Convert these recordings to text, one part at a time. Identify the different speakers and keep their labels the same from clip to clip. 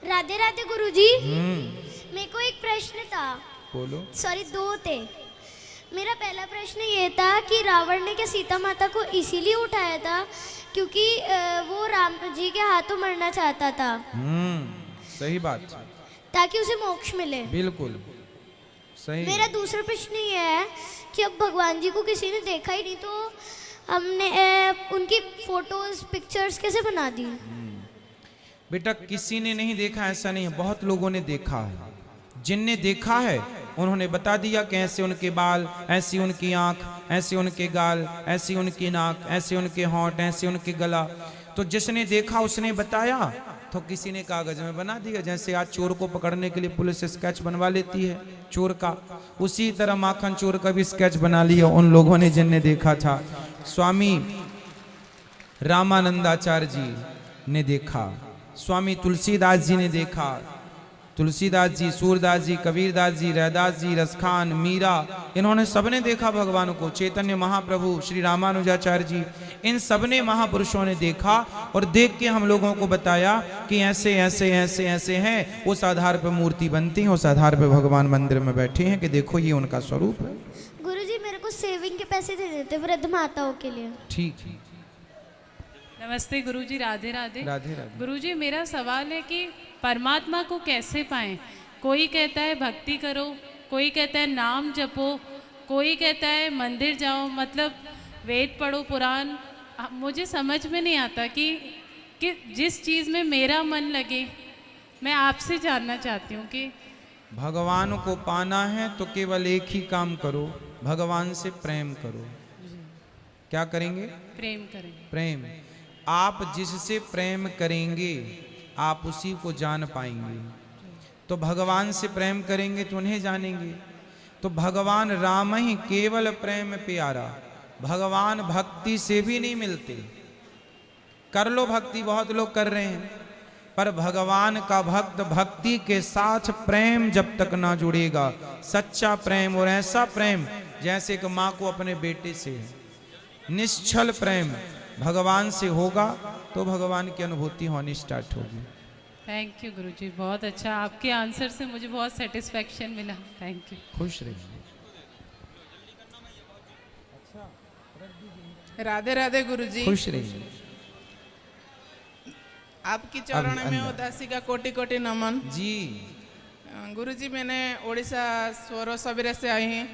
Speaker 1: राधे राधे गुरुजी। मेरे को एक प्रश्न था।
Speaker 2: बोलो।
Speaker 1: सॉरी, दो थे। मेरा पहला प्रश्न ये था कि रावण ने क्या सीता माता को इसीलिए उठाया था क्योंकि वो राम जी के हाथों मरना चाहता था?
Speaker 2: सही बात,
Speaker 1: ताकि उसे मोक्ष मिले।
Speaker 2: बिल्कुल सही।
Speaker 1: मेरा दूसरा प्रश्न ये है कि अब भगवान जी को किसी ने देखा ही नहीं तो हमने उनकी फोटोज पिक्चर्स कैसे बना दी?
Speaker 2: बेटा किसी ने नहीं देखा ऐसा नहीं है, बहुत लोगों ने देखा है। जिनने देखा है उन्होंने बता दिया कि ऐसे उनके बाल, ऐसी उनकी आंख, ऐसे उनके गाल, ऐसी उनकी नाक, ऐसे उनके होंठ, ऐसे उनके गला। तो जिसने देखा उसने बताया, तो किसी ने कागज में बना दिया। जैसे आज चोर को पकड़ने के लिए पुलिस स्केच बनवा लेती है चोर का, उसी तरह माखन चोर का भी स्केच बना लिया उन लोगों ने जिनने देखा था। स्वामी रामानंदाचार्य जी ने देखा, स्वामी तुलसीदास जी ने देखा, तुलसीदास जी, सूरदास जी, कबीरदास जी, रैदास जी, रसखान, मीरा, इन्होंने सबने देखा भगवान को। चैतन्य महाप्रभु, श्री रामानुजाचार्य जी, इन सबने महापुरुषों ने देखा और देख के हम लोगों को बताया कि ऐसे ऐसे ऐसे ऐसे हैं। उस आधार पर मूर्ति बनती है, उस आधार पर भगवान मंदिर में बैठे हैं कि देखो ये उनका स्वरूप है।
Speaker 1: गुरुजी मेरे को सेविंग के पैसे दे देते वृद्ध माताओं के लिए।
Speaker 2: ठीक है।
Speaker 3: नमस्ते गुरुजी, राधे राधे।
Speaker 2: राधे राधे।
Speaker 3: गुरुजी मेरा सवाल है कि परमात्मा को कैसे पाएं? कोई कहता है भक्ति करो, कोई कहता है नाम जपो, कोई कहता है मंदिर जाओ, मतलब वेद पढ़ो, पुराण। मुझे समझ में नहीं आता कि जिस चीज़ में मेरा मन लगे। मैं आपसे जानना चाहती हूँ कि
Speaker 2: भगवान को पाना है तो केवल एक ही काम करो, भगवान से प्रेम करो। क्या करेंगे?
Speaker 3: प्रेम करेंगे।
Speaker 2: प्रेम। आप जिससे प्रेम करेंगे आप उसी को जान पाएंगे। तो भगवान से प्रेम करेंगे तो उन्हें जानेंगे। तो भगवान राम ही केवल प्रेम प्यारा। भगवान भक्ति से भी नहीं मिलते। कर लो भक्ति, बहुत लोग कर रहे हैं, पर भगवान का भक्त भक्ति के साथ प्रेम जब तक ना जुड़ेगा, सच्चा प्रेम और ऐसा प्रेम जैसे कि माँ को अपने बेटे से है, निश्चल प्रेम भगवान से होगा तो भगवान की अनुभूति होनी स्टार्ट होगी।
Speaker 3: थैंक यू गुरुजी, बहुत अच्छा। आपके आंसर से मुझे बहुत सेटिस्फेक्शन मिला। Thank you.
Speaker 2: खुश रहिए।
Speaker 4: राधे राधे गुरुजी।
Speaker 2: खुश रहिए।
Speaker 4: आपकी चरण में उदासी का कोटि कोटि नमन
Speaker 2: जी।
Speaker 4: गुरुजी, मैंने उड़ीसा स्वरो सबीरा से आई हूँ।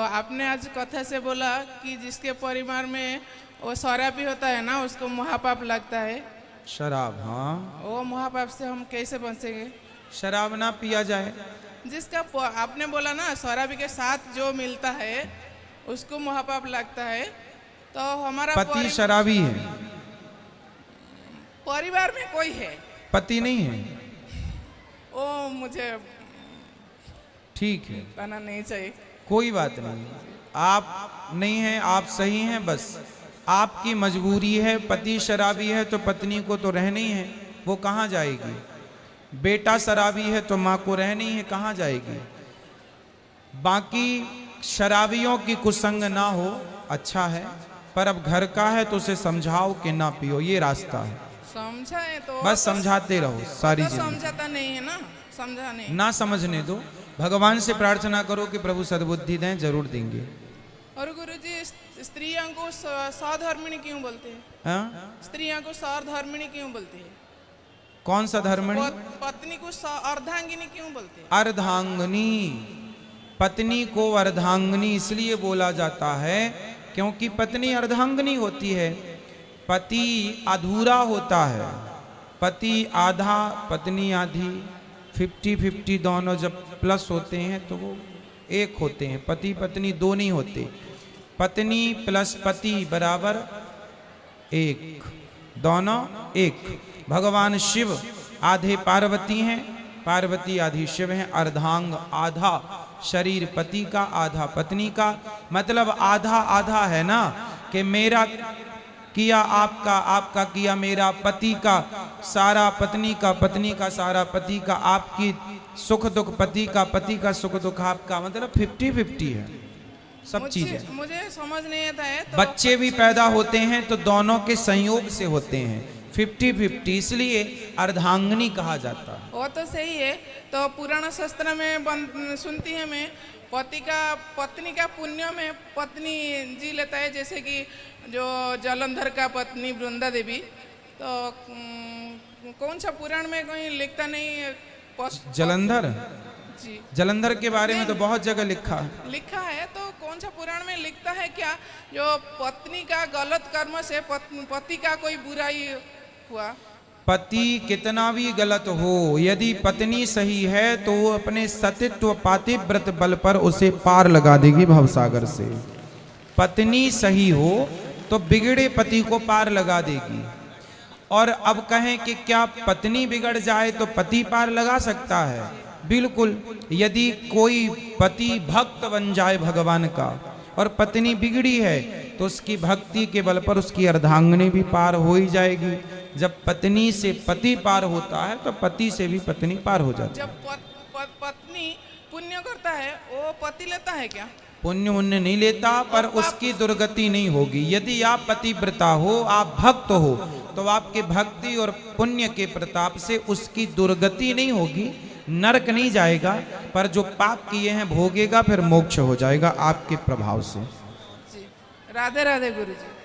Speaker 4: आपने आज कथा से बोला कि जिसके परिवार में वो शराबी होता है ना, उसको महापाप लगता है।
Speaker 2: शराब, हाँ।
Speaker 4: वो महापाप से हम कैसे बचेंगे?
Speaker 2: शराब ना पिया जाए।
Speaker 4: जिसका आपने बोला ना शराबी के साथ जो मिलता है उसको महापाप लगता है, तो हमारा
Speaker 2: पति शराबी है,
Speaker 4: परिवार में कोई है,
Speaker 2: पति नहीं है,
Speaker 4: वो मुझे
Speaker 2: ठीक है,
Speaker 4: कहना नहीं चाहिए।
Speaker 2: कोई बात नहीं। आप नहीं हैं, आप सही हैं, बस आपकी मजबूरी है। पति शराबी है तो पत्नी को तो रहनी है, वो कहाँ जाएगी? बेटा शराबी है तो माँ को रहनी है, कहाँ जाएगी? बाकी शराबियों की कुसंग ना हो, अच्छा है, पर अब घर का है तो उसे समझाओ कि ना पियो, ये रास्ता है।
Speaker 4: समझाए तो
Speaker 2: बस समझाते रहो सारी
Speaker 4: तो
Speaker 2: जिंदगी।
Speaker 4: समझाता नहीं है ना, समझा नहीं।
Speaker 2: ना समझने दो, भगवान से प्रार्थना करो कि प्रभु सद्बुद्धि दें, जरूर देंगे।
Speaker 4: और गुरुजी, स्त्रियों को सधर्मिणी क्यों बोलते हैं?
Speaker 2: हाँ?
Speaker 4: स्त्रियों को सधर्मिणी क्यों बोलते हैं?
Speaker 2: कौन सा धर्मणी?
Speaker 4: पत्नी को अर्धांगिनी क्यों बोलते हैं?
Speaker 2: अर्धांगिनी। पत्नी को अर्धांगिनी इसलिए बोला जाता है क्योंकि पत्नी अर्धांगिनी होती है। पति अधूरा होता है, पति आधा, पत्नी आधी, 50-50 दोनों जब प्लस होते हैं तो वो एक होते हैं। पति पत्नी दो नहीं होते, पत्नी प्लस पति बराबर एक, दोनों एक। भगवान शिव आधे पार्वती हैं, पार्वती आधी शिव हैं। अर्धांग आधा शरीर पति का, आधा पत्नी का, मतलब आधा आधा है ना, कि मेरा किया आपका, आपका किया मेरा, पति का सारा पत्नी का, पत्नी का सारा पति का, आपकी सुख दुख पति का, पति का सुख दुख आपका, मतलब 50-50 है सब चीजें।
Speaker 4: मुझे समझ नहीं आता है तो
Speaker 2: बच्चे भी पैदा होते हैं तो दोनों के संयोग से होते हैं। 50-50, इसलिए अर्धांगिनी कहा जाता है।
Speaker 4: वो तो सही है। तो पुराण शास्त्र में सुनती है मैं, पत्नी का पुण्य में पत्नी जी लेता है, जैसे कि जो जलंधर का पत्नी वृंदा देवी। तो कौन सा पुराण में कोई लिखता नहीं
Speaker 2: जलंधर?
Speaker 4: जी,
Speaker 2: जलंधर के बारे में तो बहुत जगह लिखा
Speaker 4: है। तो कौन सा पुराण में लिखता है क्या जो पत्नी का गलत कर्म से पति का कोई बुराई हुआ?
Speaker 2: पति कितना भी गलत हो, यदि पत्नी सही है तो वो अपने सतित्व पातिव्रत बल पर उसे पार लगा देगी भवसागर से। पत्नी सही हो तो बिगड़े पति को पार लगा देगी। और अब कहें कि क्या पत्नी बिगड़ जाए तो पति पार लगा सकता है? बिल्कुल। यदि कोई पति भक्त बन जाए भगवान का और पत्नी बिगड़ी है तो उसकी भक्ति के बल पर उसकी अर्धांगिनी भी पार हो ही जाएगी। जब पत्नी से पति पार होता है तो पति से भी पत्नी पार हो जाती है।
Speaker 4: जब पत्नी पुण्य करता है वो पति लेता है क्या?
Speaker 2: पुण्य उन्य नहीं लेता, पर उसकी दुर्गति नहीं होगी। यदि आप पतिव्रता हो, आप भक्त हो, तो आपके भक्ति और पुण्य के प्रताप से उसकी दुर्गति नहीं होगी, नरक नहीं जाएगा, पर जो पाप किए हैं भोगेगा, फिर मोक्ष हो जाएगा आपके प्रभाव से।
Speaker 4: जी, राधे राधे गुरु जी।